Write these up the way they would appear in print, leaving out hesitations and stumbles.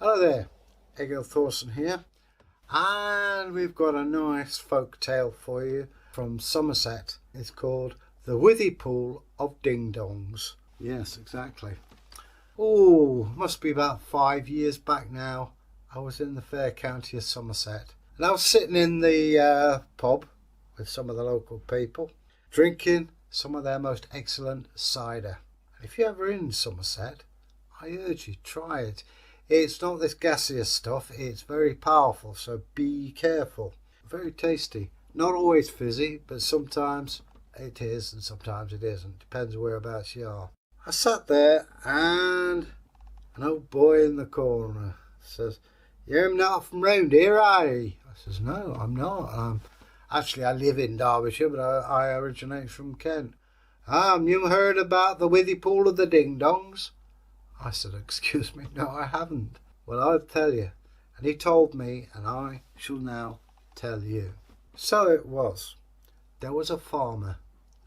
Hello there, Egil Thorson here, and we've got a nice folk tale for you from Somerset. It's called The Withy Pool of Ding Dongs. Yes, exactly. Oh, must be about 5 years back now. I was in the fair county of Somerset, and I was sitting in the pub with some of the local people, drinking some of their most excellent cider. And if you're ever in Somerset, I urge you, try it. It's not this gaseous stuff, it's very powerful, so be careful. Very tasty. Not always fizzy, but sometimes it is and sometimes it isn't. Depends whereabouts you are. I sat there and an old boy in the corner says, "You're not from round here, are you?" I says, "No, I'm not. Actually, I live in Derbyshire, but I originate from Kent." "You heard about the Withy Pool of the Ding Dongs?" I said, "Excuse me, no, I haven't." "Well, I'll tell you." And he told me, and I shall now tell you. So it was. There was a farmer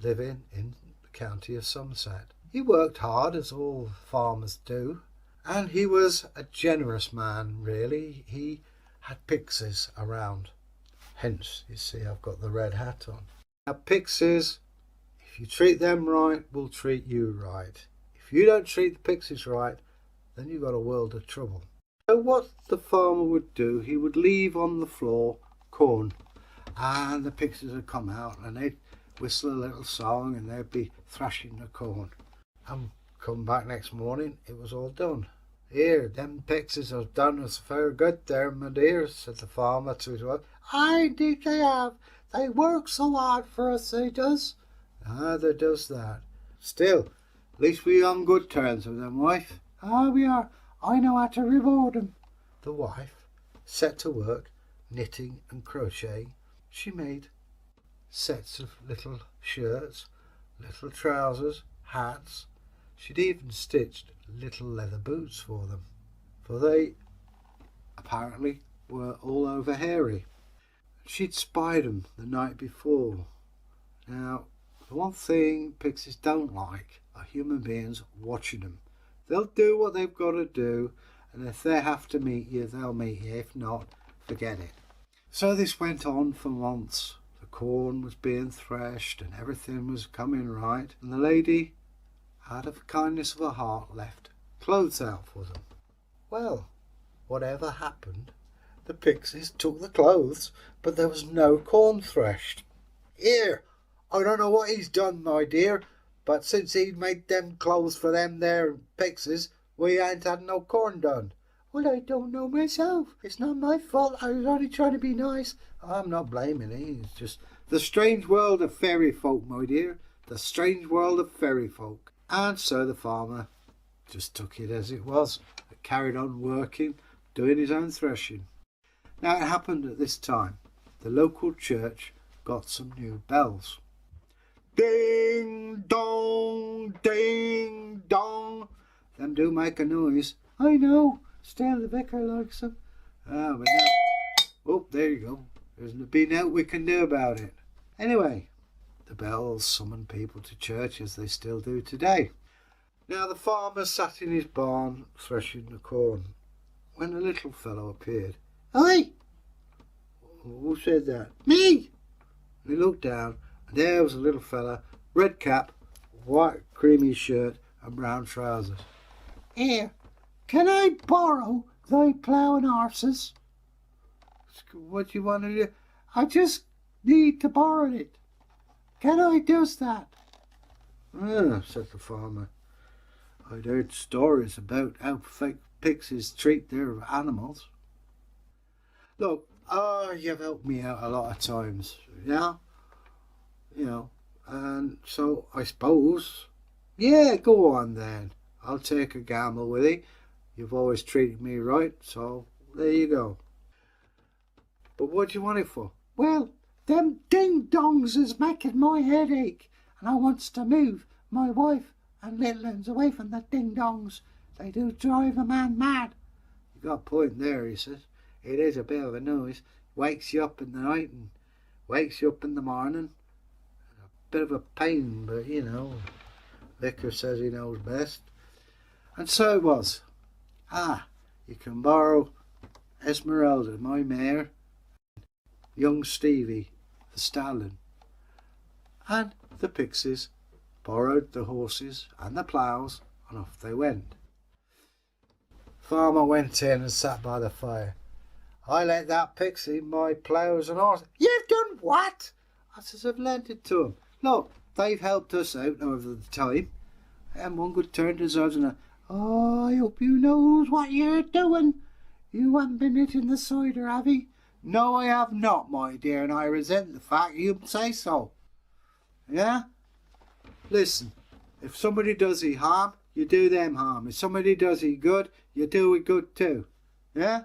living in the county of Somerset. He worked hard, as all farmers do, and he was a generous man, really. He had pixies around. Hence, you see, I've got the red hat on. Now, pixies, if you treat them right, will treat you right. If you don't treat the pixies right, then you've got a world of trouble. So what the farmer would do, he would leave on the floor corn, and the pixies would come out and they'd whistle a little song and they'd be thrashing the corn. And come back next morning, it was all done. "Here, them pixies have done us very good there, my dear," said the farmer to his wife. "Aye, indeed they have. They work so hard for us, they does." "Ah, they does that. Still, at least we on good terms with them, wife." "Ah, we are. I know how to reward them." The wife set to work knitting and crocheting. She made sets of little shirts, little trousers, hats. She'd even stitched little leather boots for them, for they apparently were all over hairy. She'd spied them the night before. Now, the one thing pixies don't like are human beings watching them. They'll do what they've got to do, and if they have to meet you, they'll meet you. If not, forget it. So this went on for months. The corn was being threshed and everything was coming right, and the lady, out of the kindness of her heart, left clothes out for them. Well, whatever happened, the pixies took the clothes, but there was no corn threshed. "Here, I don't know what he's done, my dear, but since he'd made them clothes for them there pixies, we ain't had no corn done." "Well, I don't know myself. It's not my fault. I was only trying to be nice." "I'm not blaming you. It's just the strange world of fairy folk, my dear. The strange world of fairy folk." And so the farmer just took it as it was, and carried on working, doing his own threshing. Now it happened at this time, the local church got some new bells. Ding dong, ding dong. Them do make a noise. "I know. Still, the vicar likes them." "Ah, but now, oh, there you go. There's been out we can do about it." Anyway, the bells summoned people to church as they still do today. Now the farmer sat in his barn threshing the corn when a little fellow appeared. "Oi!" "Who said that?" "Me!" And he looked down, and there was a little fella, red cap, white creamy shirt and brown trousers. "Here, can I borrow thy plough and horses?" "What do you want to do?" "I just need to borrow it. Can I do that?" "Ah," said the farmer, "I'd heard stories about how fake pixies treat their animals. Look, you've helped me out a lot of times, yeah? And so I suppose, yeah, go on then. I'll take a gamble with you. You've always treated me right, so there you go." "But what do you want it for?" "Well, them ding-dongs is making my head ache, and I wants to move my wife and little uns away from the ding-dongs. They do drive a man mad." "You got a point there," he says. "It is a bit of a noise. Wakes you up in the night and wakes you up in the morning. A bit of a pain, but vicar says he knows best." And so it was. You can borrow Esmeralda, my mare, young Stevie, the stallion, and the pixies borrowed the horses and the ploughs, and off they went. Farmer went in and sat by the fire. I let that pixie my ploughs and horses. You've done what? I says, I've lent it to them. Look, they've helped us out over the time. And one could turn to us and oh, I hope you knows what you're doing. You haven't been hitting the cider, have you? No, I have not, my dear, and I resent the fact you say so. Yeah? Listen, if somebody does you harm, you do them harm. If somebody does you good, you do it good too. Yeah?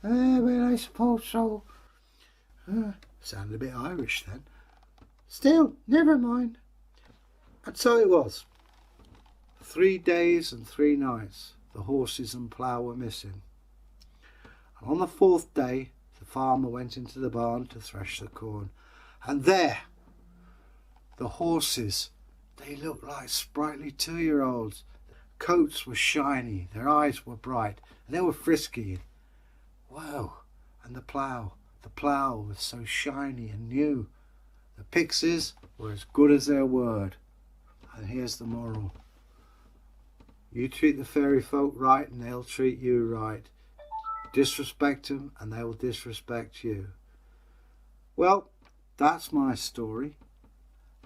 Well, I suppose so. Sounded a bit Irish then. Still, never mind. And so it was. 3 days and 3 nights the horses and plough were missing. And on the 4th day the farmer went into the barn to thresh the corn. And there, the horses, they looked like sprightly 2-year-olds. Coats were shiny, their eyes were bright, and they were frisky. Wow! And the plough was so shiny and new. The pixies were as good as their word. And here's the moral. You treat the fairy folk right and they'll treat you right. Disrespect them and they will disrespect you. Well, that's my story.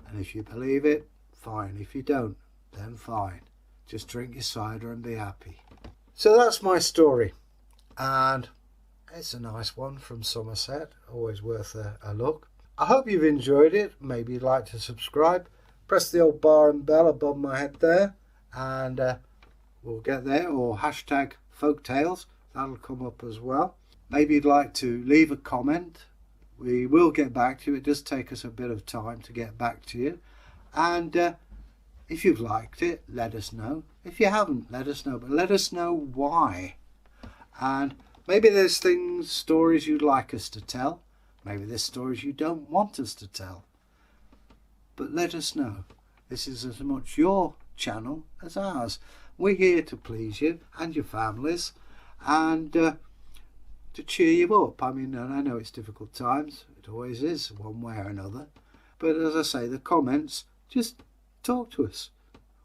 And if you believe it, fine. If you don't, then fine. Just drink your cider and be happy. So that's my story. And it's a nice one from Somerset. Always worth a look. I hope you've enjoyed it. Maybe you'd like to subscribe. Press the old bar and bell above my head there. And we'll get there. Or hashtag folktales. That'll come up as well. Maybe you'd like to leave a comment. We will get back to you. It does take us a bit of time to get back to you. And if you've liked it, let us know. If you haven't, let us know. But let us know why. And maybe there's stories you'd like us to tell. Maybe there's stories you don't want us to tell. But let us know. This is as much your channel as ours. We're here to please you and your families. And to cheer you up. I mean, I know it's difficult times. It always is, one way or another. But as I say, the comments, just talk to us.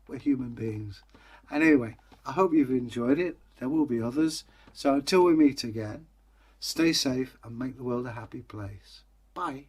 We're human beings. And anyway, I hope you've enjoyed it. There will be others. So until we meet again, stay safe and make the world a happy place. Bye.